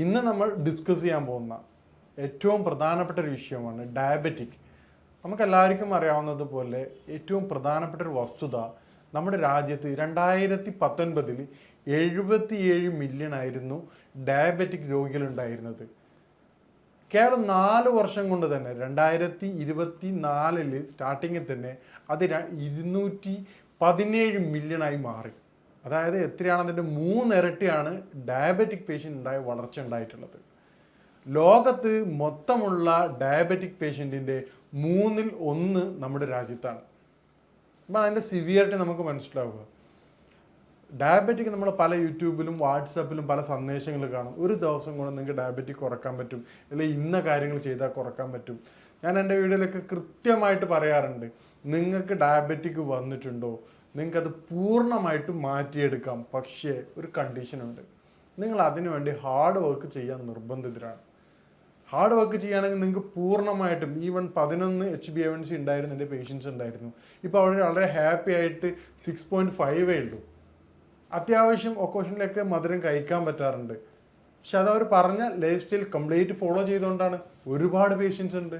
ഇന്ന് നമ്മൾ ഡിസ്കസ് ചെയ്യാൻ പോകുന്ന ഏറ്റവും പ്രധാനപ്പെട്ട ഒരു വിഷയമാണ് ഡയബറ്റിക്. നമുക്കെല്ലാവർക്കും അറിയാവുന്നതുപോലെ ഏറ്റവും പ്രധാനപ്പെട്ട ഒരു വസ്തുത, നമ്മുടെ രാജ്യത്ത് 2019 77 മില്യൺ ആയിരുന്നു ഡയബറ്റിക് രോഗികളുണ്ടായിരുന്നത്. കേവലം 4 വർഷം കൊണ്ട് തന്നെ 2024 സ്റ്റാർട്ടിങ്ങിൽ തന്നെ അത് 217 മില്യണായി മാറി. അതായത് എത്രയാണ് അതിൻ്റെ 3 ഇരട്ടിയാണ് ഡയബറ്റിക് പേഷ്യൻ്റ് ഉണ്ടായ വളർച്ച ഉണ്ടായിട്ടുള്ളത്. ലോകത്ത് മൊത്തമുള്ള ഡയബറ്റിക് പേഷ്യൻറ്റിൻ്റെ 1/3 നമ്മുടെ രാജ്യത്താണ്. അപ്പോൾ അതിൻ്റെ സിവിയറിറ്റി നമുക്ക് മനസ്സിലാവുക. ഡയബറ്റിക് നമ്മൾ പല യൂട്യൂബിലും വാട്സാപ്പിലും പല സന്ദേശങ്ങൾ കാണും. ഒരു ദിവസം കൊണ്ട് നിങ്ങൾക്ക് ഡയബറ്റിക് കുറക്കാൻ പറ്റും, അല്ലെങ്കിൽ ഇന്ന കാര്യങ്ങൾ ചെയ്താൽ കുറക്കാൻ പറ്റും. ഞാൻ എൻ്റെ വീഡിയോയിലൊക്കെ കൃത്യമായിട്ട് പറയാറുണ്ട്, നിങ്ങൾക്ക് ഡയബറ്റിക് വന്നിട്ടുണ്ടോ, നിങ്ങൾക്കത് പൂർണ്ണമായിട്ടും മാറ്റിയെടുക്കാം. പക്ഷേ ഒരു കണ്ടീഷനുണ്ട്, നിങ്ങൾ അതിനു വേണ്ടി ഹാർഡ് വർക്ക് ചെയ്യാൻ നിർബന്ധിതരാണ്. ഹാർഡ് വർക്ക് ചെയ്യുകയാണെങ്കിൽ നിങ്ങൾക്ക് പൂർണ്ണമായിട്ടും ഈവൻ 11 HbA1c ഉണ്ടായിരുന്നു, എൻ്റെ പേഷ്യൻസ് ഉണ്ടായിരുന്നു. ഇപ്പോൾ അവർ വളരെ ഹാപ്പി ആയിട്ട് 6.5 ഉള്ളൂ. അത്യാവശ്യം ഒക്കേഷനിലൊക്കെ മധുരം കഴിക്കാൻ പറ്റാറുണ്ട്. പക്ഷെ അതവർ പറഞ്ഞ ലൈഫ് സ്റ്റൈൽ കംപ്ലീറ്റ് ഫോളോ ചെയ്തുകൊണ്ടാണ്. ഒരുപാട് പേഷ്യൻസ് ഉണ്ട്.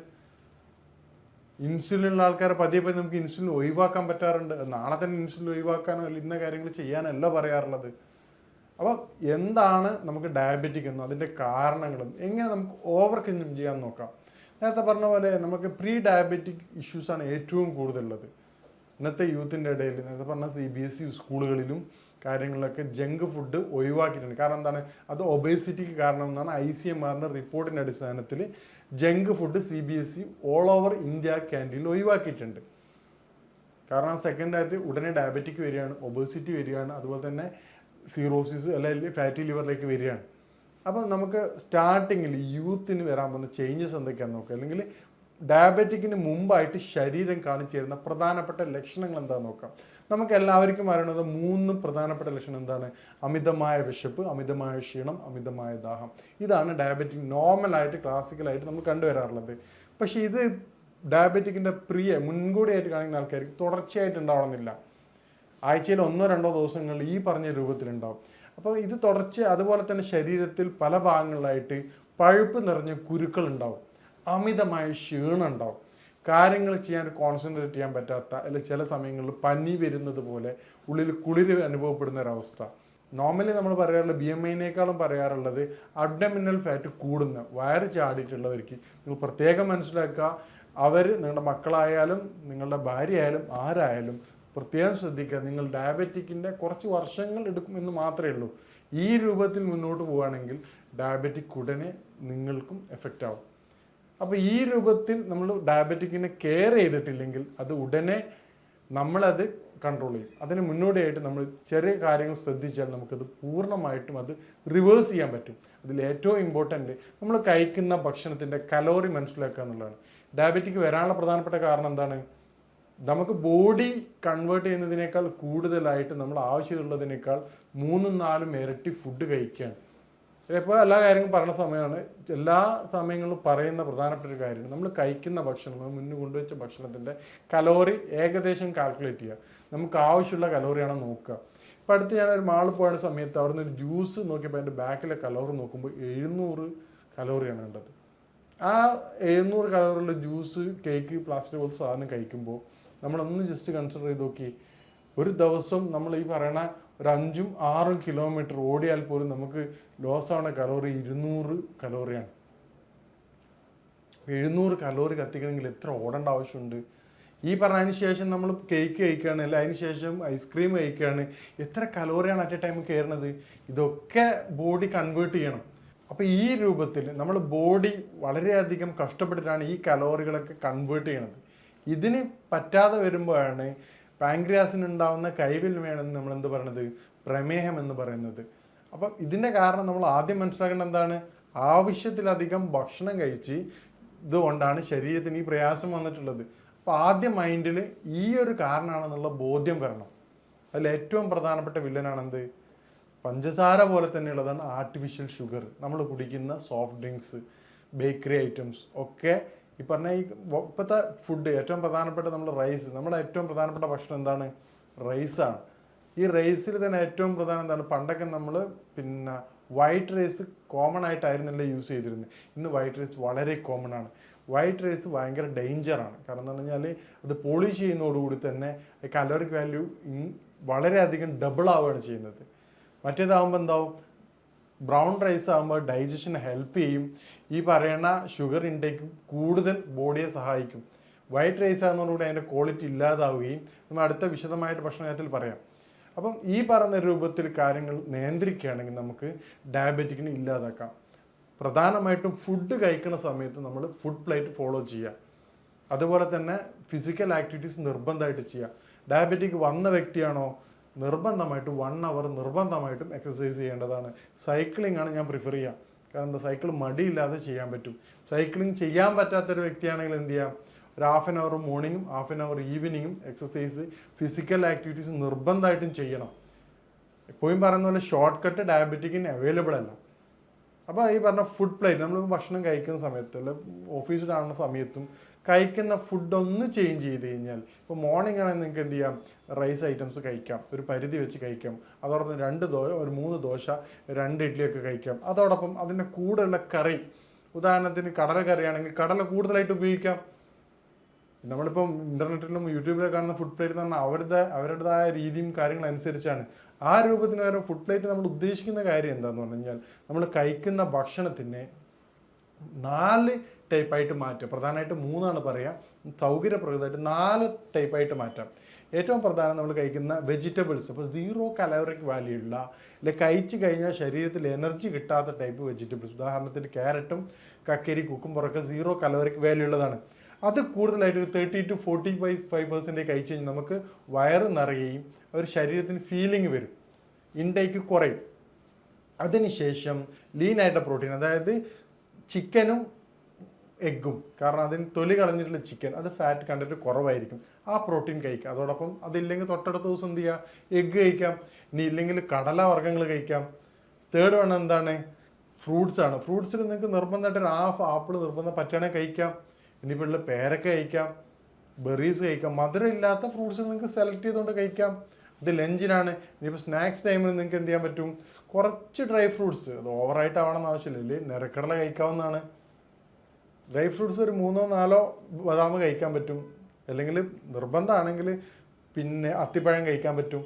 ഇൻസുലിൻ ഉള്ള ആൾക്കാരെ പതിയെ നമുക്ക് ഇൻസുലിൻ ഒഴിവാക്കാൻ പറ്റാറുണ്ട്. നാളെ തന്നെ ഇൻസുലിൻ ഒഴിവാക്കാനോ അല്ലെങ്കിൽ ഇന്ന കാര്യങ്ങൾ ചെയ്യാനല്ല പറയാറുള്ളത്. അപ്പോൾ എന്താണ് നമുക്ക് ഡയബറ്റിക് എന്നും അതിൻ്റെ കാരണങ്ങളും എങ്ങനെ നമുക്ക് ഓവർകം ചെയ്യാൻ നോക്കാം. നേരത്തെ പറഞ്ഞ പോലെ നമുക്ക് പ്രീ ഡയബറ്റിക് ഇഷ്യൂസാണ് ഏറ്റവും കൂടുതലുള്ളത് ഇന്നത്തെ യൂത്തിൻ്റെ ഇടയിൽ. നേരത്തെ പറഞ്ഞ CBSE സ്കൂളുകളിലും കാര്യങ്ങളിലൊക്കെ ജങ്ക് ഫുഡ് ഒഴിവാക്കിയിട്ടുണ്ട്. കാരണം എന്താണ്, അത് ഒബേസിറ്റിക്ക് കാരണം എന്നാണ് ICMRൻ്റെ റിപ്പോർട്ടിൻ്റെ അടിസ്ഥാനത്തിൽ junk food CBSE all over India ക്യാൻറ്റീനിൽ ഒഴിവാക്കിയിട്ടുണ്ട്. കാരണം സെക്കൻഡായിട്ട് ഉടനെ ഡയബറ്റിക് വരികയാണ്, ഒബേസിറ്റി വരികയാണ്, അതുപോലെ തന്നെ സീറോസിസ് അല്ലെങ്കിൽ ഫാറ്റി ലിവറിലേക്ക് വരികയാണ്. അപ്പം നമുക്ക് സ്റ്റാർട്ടിങ്ങിൽ യൂത്തിന് വരാൻ പോകുന്ന ചേഞ്ചസ് എന്തൊക്കെയാണെന്ന് നോക്കാം. അല്ലെങ്കിൽ ഡയബറ്റിക്കിന് മുമ്പായിട്ട് ശരീരം കാണിച്ചു തരുന്ന പ്രധാനപ്പെട്ട ലക്ഷണങ്ങൾ എന്താണെന്ന് നോക്കാം. നമുക്ക് എല്ലാവർക്കും അറിയണത് 3 പ്രധാനപ്പെട്ട ലക്ഷണം എന്താണ്: അമിതമായ വിശപ്പ്, അമിതമായ ക്ഷീണം, അമിതമായ ദാഹം. ഇതാണ് ഡയബറ്റിക് നോർമലായിട്ട് ക്ലാസിക്കലായിട്ട് നമ്മൾ കണ്ടുവരാറുള്ളത്. പക്ഷേ ഇത് ഡയബറ്റിക്കിൻ്റെ മുൻകൂടിയായിട്ട് കാണിക്കുന്ന ആൾക്കാർക്ക് തുടർച്ചയായിട്ട് ഉണ്ടാവണമെന്നില്ല. ആഴ്ചയിൽ 1-2 ദിവസങ്ങളിൽ ഈ പറഞ്ഞ രൂപത്തിലുണ്ടാവും. അപ്പോൾ ഇത് അതുപോലെ തന്നെ ശരീരത്തിൽ പല ഭാഗങ്ങളിലായിട്ട് പഴുപ്പ് നിറഞ്ഞ കുരുക്കൾ ഉണ്ടാവും, അമിതമായ ക്ഷീണം ഉണ്ടാവും, കാര്യങ്ങൾ ചെയ്യാൻ കോൺസെൻട്രേറ്റ് ചെയ്യാൻ പറ്റാത്ത, അല്ലെങ്കിൽ ചില സമയങ്ങളിൽ പനി വരുന്നത് പോലെ ഉള്ളിൽ കുളിര് അനുഭവപ്പെടുന്ന ഒരവസ്ഥ. നോർമലി നമ്മൾ പറയാറുള്ളത് BMIനേക്കാളും പറയാറുള്ളത് അബ്ഡമിനൽ ഫാറ്റ് കൂടുന്ന, വയറ് ചാടിയിട്ടുള്ളവർക്ക് നിങ്ങൾ പ്രത്യേകം മനസ്സിലാക്കുക. അവർ നിങ്ങളുടെ മക്കളായാലും നിങ്ങളുടെ ഭാര്യ ആയാലും ആരായാലും പ്രത്യേകം ശ്രദ്ധിക്കുക. നിങ്ങൾ ഡയബറ്റിക്കിൻ്റെ കുറച്ച് വർഷങ്ങൾ എടുക്കുമെന്ന് മാത്രമേ ഉള്ളൂ. ഈ രൂപത്തിൽ മുന്നോട്ട് പോവുകയാണെങ്കിൽ ഡയബറ്റിക് ഉടനെ നിങ്ങൾക്കും എഫക്റ്റ് ആവും. അപ്പോൾ ഈ രൂപത്തിൽ നമ്മൾ ഡയബറ്റിക്കിനെ കെയർ ചെയ്തിട്ടില്ലെങ്കിൽ അത് ഉടനെ നമ്മളത് കൺട്രോൾ ചെയ്യും. അതിന് മുന്നോടിയായിട്ട് നമ്മൾ ചെറിയ കാര്യങ്ങൾ ശ്രദ്ധിച്ചാൽ നമുക്കത് പൂർണ്ണമായിട്ടും അത് റിവേഴ്സ് ചെയ്യാൻ പറ്റും. അതിൽ ഏറ്റവും ഇമ്പോർട്ടൻ്റ് നമ്മൾ കഴിക്കുന്ന ഭക്ഷണത്തിൻ്റെ കലോറി മനസ്സിലാക്കുക എന്നുള്ളതാണ്. ഡയബറ്റിക് വരാനുള്ള പ്രധാനപ്പെട്ട കാരണം എന്താണ്? നമുക്ക് ബോഡി കൺവേർട്ട് ചെയ്യുന്നതിനേക്കാൾ കൂടുതലായിട്ട് നമ്മൾ ആവശ്യമുള്ളതിനേക്കാൾ 3-4 ഇരട്ടി ഫുഡ് കഴിക്കുകയാണ്. ഇപ്പോൾ എല്ലാ കാര്യങ്ങളും പറയുന്ന സമയമാണ്. എല്ലാ സമയങ്ങളിലും പറയുന്ന പ്രധാനപ്പെട്ട ഒരു കാര്യമാണ് നമ്മൾ കഴിക്കുന്ന ഭക്ഷണം, മുന്നിൽ കൊണ്ടുവച്ച ഭക്ഷണത്തിൻ്റെ കലോറി ഏകദേശം കാൽക്കുലേറ്റ് ചെയ്യുക. നമുക്ക് ആവശ്യമുള്ള കലോറിയാണോ നോക്കുക. ഇപ്പോൾ അടുത്ത് ഞാനൊരു മാളിൽ പോയ സമയത്ത് അവിടെ നിന്ന് ഒരു ജ്യൂസ് നോക്കിയപ്പോൾ അതിൻ്റെ ബാക്കിലെ കലോറി നോക്കുമ്പോൾ 700 കലോറിയാണ് കണ്ടത്. ആ 700 കലോറിയുള്ള ജ്യൂസ്, കേക്ക്, പ്ലാസ്റ്റിക് പോലത്തെ സാധനം കഴിക്കുമ്പോൾ നമ്മളൊന്ന് ജസ്റ്റ് കൺസിഡർ ചെയ്ത് നോക്കി, ഒരു ദിവസം നമ്മൾ ഈ പറയണ ഒരു 5-6 കിലോമീറ്റർ ഓടിയാൽ പോലും നമുക്ക് ലോസ് ആവുന്ന കലോറി 200 കലോറിയാണ്. 700 കലോറി കത്തിക്കണമെങ്കിൽ എത്ര ഓടേണ്ട ആവശ്യമുണ്ട്? ഈ പറഞ്ഞതിന് ശേഷം നമ്മൾ കേക്ക് കഴിക്കുകയാണ്, അല്ല അതിന് ശേഷം ഐസ്ക്രീം കഴിക്കുകയാണ്, എത്ര കലോറിയാണ് അറ്റ് എ ടൈം കയറുന്നത്? ഇതൊക്കെ ബോഡി കൺവേർട്ട് ചെയ്യണം. അപ്പോൾ ഈ രൂപത്തിൽ നമ്മൾ ബോഡി വളരെയധികം കഷ്ടപ്പെട്ടിട്ടാണ് ഈ കലോറികളൊക്കെ കൺവേർട്ട് ചെയ്യണത്. ഇതിന് പറ്റാതെ വരുമ്പോഴാണ് പാൻക്രിയാസിനുണ്ടാവുന്ന കൈവെല്ലുമയാണെന്ന് നമ്മൾ എന്ത് പറയണത്, പ്രമേഹം എന്ന് പറയുന്നത്. അപ്പം ഇതിൻ്റെ കാരണം നമ്മൾ ആദ്യം മനസ്സിലാക്കേണ്ടത് എന്താണ്? ആവശ്യത്തിലധികം ഭക്ഷണം കഴിച്ച് ഇതുകൊണ്ടാണ് ശരീരത്തിന് ഈ പ്രയാസം വന്നിട്ടുള്ളത്. അപ്പോൾ ആദ്യം മൈൻഡിൽ ഈ ഒരു കാരണമാണെന്നുള്ള ബോധ്യം വരണം. അതിൽ ഏറ്റവും പ്രധാനപ്പെട്ട വില്ലനാണെന്ത്? പഞ്ചസാര പോലെ തന്നെയുള്ളതാണ് ആർട്ടിഫിഷ്യൽ ഷുഗർ. നമ്മൾ കുടിക്കുന്ന സോഫ്റ്റ് ഡ്രിങ്ക്സ്, ബേക്കറി ഐറ്റംസ് ഒക്കെ ഈ പറഞ്ഞ ഇപ്പോഴത്തെ ഫുഡ് ഏറ്റവും പ്രധാനപ്പെട്ട നമ്മൾ റൈസ്, നമ്മുടെ ഏറ്റവും പ്രധാനപ്പെട്ട ഭക്ഷണം എന്താണ്? റൈസാണ്. ഈ റൈസിൽ തന്നെ ഏറ്റവും പ്രധാനം എന്താണ്? പണ്ടൊക്കെ നമ്മൾ വൈറ്റ് റൈസ് കോമൺ ആയിട്ടായിരുന്നില്ല യൂസ് ചെയ്തിരുന്നത്. ഇന്ന് വൈറ്റ് റൈസ് വളരെ കോമൺ ആണ്. വൈറ്റ് റൈസ് ഭയങ്കര ഡേഞ്ചറാണ്. കാരണം എന്ന് പറഞ്ഞാൽ അത് പോളിഷ് ചെയ്യുന്നതോടുകൂടി തന്നെ കലോറിക് വാല്യൂ വളരെയധികം ഡബിൾ ആവുകയാണ് ചെയ്യുന്നത്. മറ്റേതാകുമ്പോൾ എന്താവും, ബ്രൗൺ റൈസ് ആകുമ്പോൾ ഡൈജഷന് ഹെൽപ്പ് ചെയ്യും, ഈ പറയുന്ന ഷുഗർ ഇൻടേക്ക് കൂടുതൽ ബോഡിയെ സഹായിക്കും. വൈറ്റ് റൈസ് ആകുന്നതോടുകൂടി അതിൻ്റെ ക്വാളിറ്റി ഇല്ലാതാവുകയും നമ്മൾ അടുത്ത വിശദമായിട്ട് ഭക്ഷണത്തിൽ പറയാം. അപ്പം ഈ പറഞ്ഞ രൂപത്തിൽ കാര്യങ്ങൾ നിയന്ത്രിക്കുകയാണെങ്കിൽ നമുക്ക് ഡയബറ്റിക്കിനെ ഇല്ലാതാക്കാം. പ്രധാനമായിട്ടും ഫുഡ് കഴിക്കുന്ന സമയത്ത് നമ്മൾ ഫുഡ് പ്ലേറ്റ് ഫോളോ ചെയ്യുക. അതുപോലെ തന്നെ ഫിസിക്കൽ ആക്ടിവിറ്റീസ് നിർബന്ധമായിട്ട് ചെയ്യുക. ഡയബറ്റിക് വന്ന വ്യക്തിയാണോ, നിർബന്ധമായിട്ടും 1 hour നിർബന്ധമായിട്ടും എക്സസൈസ് ചെയ്യേണ്ടതാണ്. സൈക്ലിംഗ് ആണ് ഞാൻ പ്രിഫർ ചെയ്യുക. കാരണം എന്താ, സൈക്കിൾ മടിയില്ലാതെ ചെയ്യാൻ പറ്റും. സൈക്ലിംഗ് ചെയ്യാൻ പറ്റാത്തൊരു വ്യക്തിയാണെങ്കിൽ എന്ത് ചെയ്യാം, ഒരു 1/2 hour മോർണിംഗും 1/2 hour ഈവനിങ്ങും എക്സസൈസ് ഫിസിക്കൽ ആക്ടിവിറ്റീസ് നിർബന്ധമായിട്ടും ചെയ്യണം. എപ്പോഴും പറയുന്ന പോലെ ഷോർട്ട് കട്ട് ഡയബറ്റിക്കിന് അവൈലബിൾ അല്ല. അപ്പോൾ ഈ പറഞ്ഞ ഫുഡ് പ്ലേറ്റ് നമ്മൾ ഭക്ഷണം കഴിക്കുന്ന സമയത്ത് അല്ല ഓഫീസിലാവുന്ന സമയത്തും കഴിക്കുന്ന ഫുഡ് ഒന്ന് ചേഞ്ച് ചെയ്ത് കഴിഞ്ഞാൽ, ഇപ്പോൾ മോർണിംഗ് ആണെങ്കിൽ നിങ്ങൾക്ക് എന്ത് ചെയ്യാം, റൈസ് ഐറ്റംസ് കഴിക്കാം, ഒരു പരിധി വെച്ച് കഴിക്കാം. അതോടൊപ്പം 3 ദോശ 2 ഇഡ്ഡലിയൊക്കെ കഴിക്കാം. അതോടൊപ്പം അതിൻ്റെ കൂടെയുള്ള കറി, ഉദാഹരണത്തിന് കടല കറിയാണെങ്കിൽ കടല കൂടുതലായിട്ട് ഉപയോഗിക്കാം. നമ്മളിപ്പം ഇൻ്റർനെറ്റിലും യൂട്യൂബിലൊക്കെ കാണുന്ന ഫുഡ് പ്ലേറ്റ് എന്ന് പറഞ്ഞാൽ അവരുടേതായ രീതിയും കാര്യങ്ങളും അനുസരിച്ചാണ്. ആ രൂപത്തിന് വരെ ഫുഡ് പ്ലേറ്റ് നമ്മൾ ഉദ്ദേശിക്കുന്ന കാര്യം എന്താണെന്ന് പറഞ്ഞു കഴിഞ്ഞാൽ, നമ്മൾ കഴിക്കുന്ന ഭക്ഷണത്തിനെ 4 ടൈപ്പായിട്ട് മാറ്റുക. പ്രധാനമായിട്ട് 3 പറയുക, സൗകര്യപ്രദമായിട്ട് 4 ടൈപ്പായിട്ട് മാറ്റാം. ഏറ്റവും പ്രധാനം നമ്മൾ കഴിക്കുന്ന വെജിറ്റബിൾസ്, ഇപ്പോൾ 0 കലോറിക് വാല്യൂ ഉള്ള, അല്ലെങ്കിൽ കഴിച്ചു കഴിഞ്ഞാൽ ശരീരത്തിൽ എനർജി കിട്ടാത്ത ടൈപ്പ് വെജിറ്റബിൾസ്. ഉദാഹരണത്തിന് ക്യാരറ്റും കക്കരി കുക്കുംബറൊക്കെ 0 കലോറിക് വാല്യൂ ഉള്ളതാണ്. അത് കൂടുതലായിട്ട് ഒരു 30 to 45% കഴിച്ച് കഴിഞ്ഞാൽ നമുക്ക് വയറ് നിറയുകയും ഒരു ശരീരത്തിന് ഫീലിംഗ് വരും, ഇൻടേക്ക് കുറയും. അതിനുശേഷം ലീനായിട്ട് പ്രോട്ടീൻ, അതായത് ചിക്കനും എഗ്ഗും, കാരണം അതിന് തൊലി കളഞ്ഞിട്ടുള്ള ചിക്കൻ അത് ഫാറ്റ് കണ്ടന്റ് കുറവായിരിക്കും, ആ പ്രോട്ടീൻ കഴിക്കാം. അതോടൊപ്പം അതില്ലെങ്കിൽ തൊട്ടടുത്ത ദിവസം എന്ത് ചെയ്യുക, എഗ്ഗ് കഴിക്കാം. ഇനി ഇല്ലെങ്കിൽ കടല വർഗ്ഗങ്ങൾ കഴിക്കാം. തേർഡ് വൺ എന്താണ്, ഫ്രൂട്ട്സ് ആണ്. ഫ്രൂട്ട്സിൽ നിങ്ങൾക്ക് നിർബന്ധമായിട്ട് ഒരു 1/2 ആപ്പിൾ നിർബന്ധം പറ്റുകയാണെങ്കിൽ കഴിക്കാം. ഇനിയിപ്പോൾ ഉള്ള പേരക്ക കഴിക്കാം, ബെറീസ് കഴിക്കാം. മധുരം ഇല്ലാത്ത ഫ്രൂട്ട്സ് നിങ്ങൾക്ക് സെലക്ട് ചെയ്തുകൊണ്ട് കഴിക്കാം. ഇത് ലഞ്ചിനാണ്. ഇനിയിപ്പോൾ സ്നാക്സ് ടൈമിൽ നിങ്ങൾക്ക് എന്ത് ചെയ്യാൻ പറ്റും, കുറച്ച് ഡ്രൈ ഫ്രൂട്ട്സ്, അത് ഓവറായിട്ട് ആവണമെന്ന് ആവശ്യമില്ല, നിരക്കടല കഴിക്കാവുന്നതാണ്. ഡ്രൈ ഫ്രൂട്ട്സ് ഒരു 3-4 ബദാം കഴിക്കാൻ പറ്റും. അല്ലെങ്കിൽ നിർബന്ധമാണെങ്കിൽ പിന്നെ അത്തിപ്പഴം കഴിക്കാൻ പറ്റും.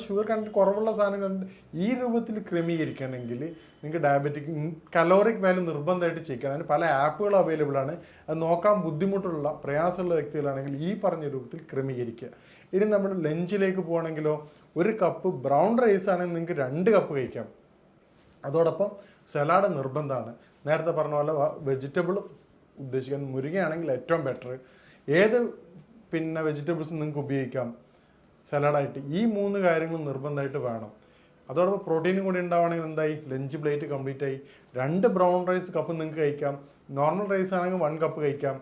ഷുഗർ കണ്ടന്റ് കുറവുള്ള സാധനങ്ങളുണ്ട്. ഈ രൂപത്തിൽ ക്രമീകരിക്കണമെങ്കിൽ നിങ്ങൾക്ക് ഡയബറ്റിക് കലോറിക് വാല്യൂ നിർബന്ധമായിട്ട് ചെയ്യിക്കണം. അതിന് പല ആപ്പുകൾ അവൈലബിൾ ആണ്. അത് നോക്കാൻ ബുദ്ധിമുട്ടുള്ള പ്രയാസമുള്ള വ്യക്തികളാണെങ്കിൽ ഈ പറഞ്ഞ രൂപത്തിൽ ക്രമീകരിക്കുക. ഇനി നമ്മൾ ലഞ്ചിലേക്ക് പോകണമെങ്കിലോ, 1 കപ്പ് ബ്രൗൺ റൈസ് ആണെങ്കിൽ നിങ്ങൾക്ക് 2 കപ്പ് കഴിക്കാം. അതോടൊപ്പം സലാഡ് നിർബന്ധമാണ്. നേരത്തെ പറഞ്ഞ പോലെ വെജിറ്റബിൾ ഉദ്ദേശിക്കാൻ മുരിങ്ങയാണെങ്കിൽ ഏറ്റവും ബെറ്റർ. ഏത് പിന്നെ വെജിറ്റബിൾസ് നിങ്ങൾക്ക് ഉപയോഗിക്കാം സലാഡായിട്ട്. ഈ 3 കാര്യങ്ങളും നിർബന്ധമായിട്ട് വേണം. അതോടൊപ്പം പ്രോട്ടീനും കൂടി ഉണ്ടാവുകയാണെങ്കിൽ എന്തായി, ലഞ്ച് പ്ലേറ്റ് കംപ്ലീറ്റ് ആയി. 2 ബ്രൗൺ റൈസ് കപ്പ് നിങ്ങൾക്ക് കഴിക്കാം. നോർമൽ റൈസ് ആണെങ്കിൽ 1 കപ്പ് കഴിക്കാം.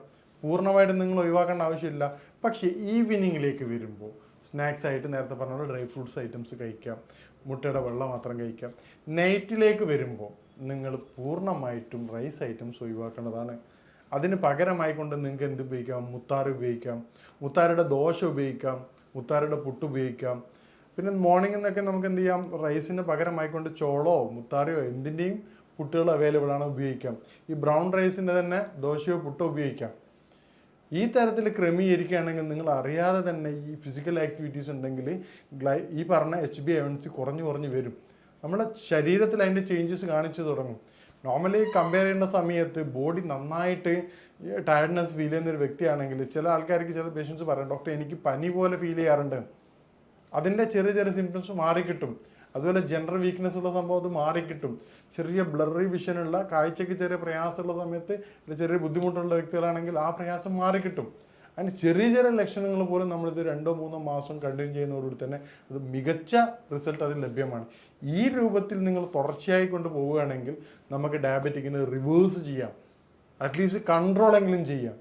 പൂർണ്ണമായിട്ട് നിങ്ങൾ ഒഴിവാക്കേണ്ട ആവശ്യമില്ല. പക്ഷേ ഈവനിങ്ങിലേക്ക് വരുമ്പോൾ സ്നാക്സ് ആയിട്ട് നേരത്തെ പറഞ്ഞ പോലെ ഡ്രൈ ഫ്രൂട്ട്സ് ഐറ്റംസ് കഴിക്കാം, മുട്ടയുടെ വെള്ളം മാത്രം കഴിക്കാം. നൈറ്റിലേക്ക് വരുമ്പോൾ നിങ്ങൾ പൂർണ്ണമായിട്ടും റൈസ് ഐറ്റംസ് ഒഴിവാക്കേണ്ടതാണ്. അതിന് പകരമായിക്കൊണ്ട് നിങ്ങൾക്ക് എന്ത് ഉപയോഗിക്കാം, മുത്താറി ഉപയോഗിക്കാം, മുത്താറിയുടെ ദോശ ഉപയോഗിക്കാം, മുത്താറിയുടെ പുട്ട് ഉപയോഗിക്കാം. പിന്നെ മോർണിംഗ് എന്നൊക്കെ നമുക്ക് എന്ത് ചെയ്യാം, റൈസിന് പകരമായിക്കൊണ്ട് ചോളോ മുത്താറിയോ എന്തിൻ്റെയും പുട്ടുകൾ അവൈലബിൾ ആണ്, ഉപയോഗിക്കാം. ഈ ബ്രൗൺ റൈസിൻ്റെ തന്നെ ദോശയോ പുട്ടോ ഉപയോഗിക്കാം. ഈ തരത്തിൽ ക്രമീകരിക്കുകയാണെങ്കിൽ നിങ്ങൾ അറിയാതെ തന്നെ ഈ ഫിസിക്കൽ ആക്ടിവിറ്റീസ് ഉണ്ടെങ്കിൽ ഈ പറഞ്ഞ HbA1c കുറഞ്ഞു വരും. നമ്മുടെ ശരീരത്തിൽ അതിൻ്റെ ചേഞ്ചസ് കാണിച്ചു തുടങ്ങും. നോർമലി കമ്പയർ ചെയ്യുന്ന സമയത്ത് ബോഡി നന്നായിട്ട് ടയർഡ്നെസ് ഫീൽ ചെയ്യുന്നൊരു വ്യക്തിയാണെങ്കിൽ ചില ആൾക്കാർക്ക് ചില പേഷ്യൻസ് പറയും, ഡോക്ടർ എനിക്ക് പനി പോലെ ഫീൽ ചെയ്യാറുണ്ട്. അതിൻ്റെ ചെറിയ സിംറ്റംസ് മാറിക്കിട്ടും. അതുപോലെ ജനറൽ വീക്ക്നെസ് ഉള്ള സംഭവം അത് മാറിക്കിട്ടും. ചെറിയ ബ്ലറി വിഷനുള്ള, കാഴ്ചയ്ക്ക് ചെറിയ പ്രയാസമുള്ള സമയത്ത് ചെറിയ ബുദ്ധിമുട്ടുള്ള വ്യക്തികളാണെങ്കിൽ ആ പ്രയാസം മാറിക്കിട്ടും. അതിന് ചെറിയ ലക്ഷണങ്ങൾ പോലും നമ്മളിത് 2-3 മാസം കണ്ടിന്യൂ ചെയ്യുന്നതോടുകൂടി തന്നെ അത് മികച്ച റിസൾട്ട് അതിൽ ലഭ്യമാണ്. ഈ രൂപത്തിൽ നിങ്ങൾ തുടർച്ചയായി കൊണ്ട് പോവുകയാണെങ്കിൽ നമുക്ക് ഡയബറ്റിക്കിനെ റിവേഴ്സ് ചെയ്യാം, അറ്റ്ലീസ്റ്റ് കൺട്രോളെങ്കിലും ചെയ്യാം.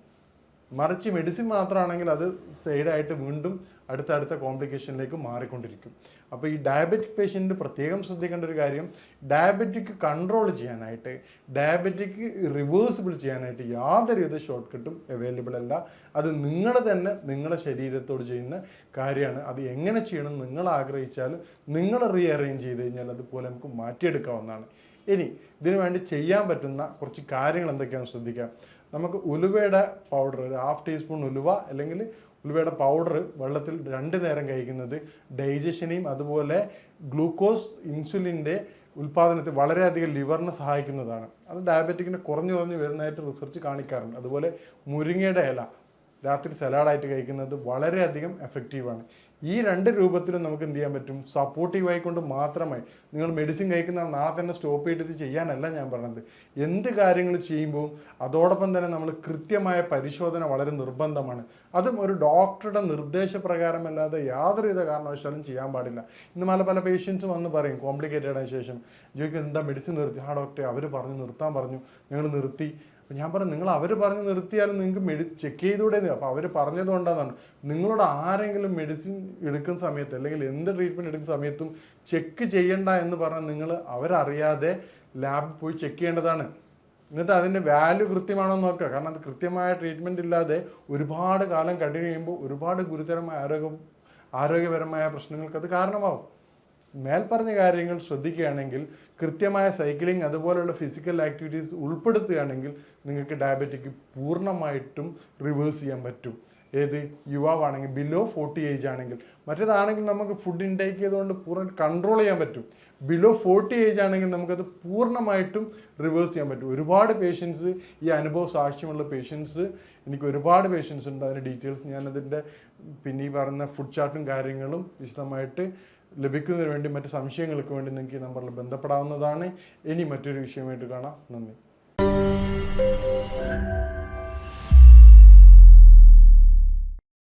മറിച്ച് മെഡിസിൻ മാത്രമാണെങ്കിൽ അത് സൈഡായിട്ട് വീണ്ടും അടുത്ത കോംപ്ലിക്കേഷനിലേക്ക് മാറിക്കൊണ്ടിരിക്കും. അപ്പോൾ ഈ ഡയബറ്റിക് പേഷ്യൻ്റ് പ്രത്യേകം ശ്രദ്ധിക്കേണ്ട ഒരു കാര്യം, ഡയബറ്റിക് കൺട്രോൾ ചെയ്യാനായിട്ട്, ഡയബറ്റിക് റിവേഴ്സിബിൾ ചെയ്യാനായിട്ട് യാതൊരുവിധ ഷോർട്ട് കട്ടും അവൈലബിൾ അല്ല. അത് നിങ്ങളുടെ ശരീരത്തോട് ചെയ്യുന്ന കാര്യമാണ്. അത് എങ്ങനെ ചെയ്യണം നിങ്ങൾ ആഗ്രഹിച്ചാലും നിങ്ങൾ റീഅറേഞ്ച് ചെയ്ത് കഴിഞ്ഞാൽ അതുപോലെ നമുക്ക് മാറ്റിയെടുക്കാവുന്നതാണ്. ഇനി ഇതിനു വേണ്ടി ചെയ്യാൻ പറ്റുന്ന കുറച്ച് കാര്യങ്ങൾ എന്തൊക്കെയാണെന്ന് ശ്രദ്ധിക്കാം. നമുക്ക് ഉലുവയുടെ പൗഡർ, ഒരു 1/2 ടീസ്പൂൺ ഉലുവ അല്ലെങ്കിൽ ഉലുവയുടെ പൗഡർ വെള്ളത്തിൽ 2 നേരം കഴിക്കുന്നത് ഡൈജഷനെയും അതുപോലെ ഗ്ലൂക്കോസ് ഇൻസുലിൻ്റെ ഉൽപ്പാദനത്തെ വളരെയധികം ലിവറിനെ സഹായിക്കുന്നതാണ്. അത് ഡയബറ്റിക്കിന് കുറഞ്ഞു വരുന്നതായിട്ട് റിസർച്ച് കാണിക്കാറുണ്ട്. അതുപോലെ മുരിങ്ങയുടെ ഇല രാത്രി സലാഡായിട്ട് കഴിക്കുന്നത് വളരെയധികം എഫക്റ്റീവാണ്. ഈ 2 രൂപത്തിലും നമുക്ക് എന്ത് ചെയ്യാൻ പറ്റും, സപ്പോർട്ടീവായി കൊണ്ട് മാത്രമായി. നിങ്ങൾ മെഡിസിൻ കഴിക്കുന്ന നാളെ തന്നെ സ്റ്റോപ്പ് ചെയ്തിട്ട് ചെയ്യാനല്ല ഞാൻ പറഞ്ഞത്. എന്ത് കാര്യങ്ങൾ ചെയ്യുമ്പോൾ അതോടൊപ്പം തന്നെ നമ്മൾ കൃത്യമായ പരിശോധന വളരെ നിർബന്ധമാണ്. അതും ഒരു ഡോക്ടറുടെ നിർദ്ദേശപ്രകാരമല്ലാതെ യാതൊരുവിധ കാരണവശാലും ചെയ്യാൻ പാടില്ല. ഇന്ന് പല പേഷ്യൻസും വന്ന് പറയും കോംപ്ലിക്കേറ്റഡ് ആയ ശേഷം, ചോദിക്കും എന്താ മെഡിസിൻ നിർത്തി? ആ ഡോക്ടറെ അവർ നിർത്താൻ പറഞ്ഞു, ഞങ്ങൾ നിർത്തി. അപ്പം ഞാൻ പറഞ്ഞു, നിങ്ങൾ അവർ പറഞ്ഞ് നിർത്തിയാലും നിങ്ങൾക്ക് ചെക്ക് ചെയ്തുകൂടെ? അപ്പോൾ അവർ പറഞ്ഞത് കൊണ്ടാണ്. നിങ്ങളോട് ആരെങ്കിലും മെഡിസിൻ എടുക്കുന്ന സമയത്ത് അല്ലെങ്കിൽ എന്ത് ട്രീറ്റ്മെൻറ്റ് എടുക്കുന്ന സമയത്തും ചെക്ക് ചെയ്യണ്ട എന്ന് പറഞ്ഞാൽ നിങ്ങൾ അവരറിയാതെ ലാബിൽ പോയി ചെക്ക് ചെയ്യേണ്ടതാണ്. എന്നിട്ട് അതിൻ്റെ വാല്യൂ കൃത്യമാണോ എന്ന് നോക്കുക. കാരണം അത് കൃത്യമായ ട്രീറ്റ്മെൻറ്റ് ഇല്ലാതെ ഒരുപാട് കാലം കണ്ടിന്യൂ ചെയ്യുമ്പോൾ ഒരുപാട് ഗുരുതരമായ ആരോഗ്യപരമായ പ്രശ്നങ്ങൾക്ക് അത് കാരണമാവും. മേൽപ്പറഞ്ഞ കാര്യങ്ങൾ ശ്രദ്ധിക്കുകയാണെങ്കിൽ, കൃത്യമായ സൈക്ലിംഗ് അതുപോലെയുള്ള ഫിസിക്കൽ ആക്ടിവിറ്റീസ് ഉൾപ്പെടുത്തുകയാണെങ്കിൽ നിങ്ങൾക്ക് ഡയബറ്റിക് പൂർണ്ണമായിട്ടും റിവേഴ്സ് ചെയ്യാൻ പറ്റും. ഏത് യുവാവാണെങ്കിൽ, ബിലോ 40 ഏജ് ആണെങ്കിൽ. മറ്റേതാണെങ്കിൽ നമുക്ക് ഫുഡ് ഇൻടേക്ക് ചെയ്തുകൊണ്ട് പൂർണ്ണ കൺട്രോൾ ചെയ്യാൻ പറ്റും. ബിലോ 40 ഏജ് ആണെങ്കിൽ നമുക്കത് പൂർണ്ണമായിട്ടും റിവേഴ്സ് ചെയ്യാൻ പറ്റും. ഒരുപാട് പേഷ്യൻസ്, ഈ അനുഭവ സാക്ഷ്യമുള്ള പേഷ്യൻസ്, എനിക്ക് ഒരുപാട് പേഷ്യൻസ് ഉണ്ട്. അതിൻ്റെ ഡീറ്റെയിൽസ് ഞാനതിൻ്റെ പിന്നെ ഈ പറയുന്ന ഫുഡ് ചാർട്ടും കാര്യങ്ങളും വിശദമായിട്ട് ലഭിക്കുന്നതിന് വേണ്ടി, മറ്റ് സംശയങ്ങൾക്ക് വേണ്ടി നിങ്ങൾക്ക് ഈ നമ്പറിൽ ബന്ധപ്പെടാവുന്നതാണ്. ഇനി മറ്റൊരു വിഷയമായിട്ട് കാണാം. നന്ദി.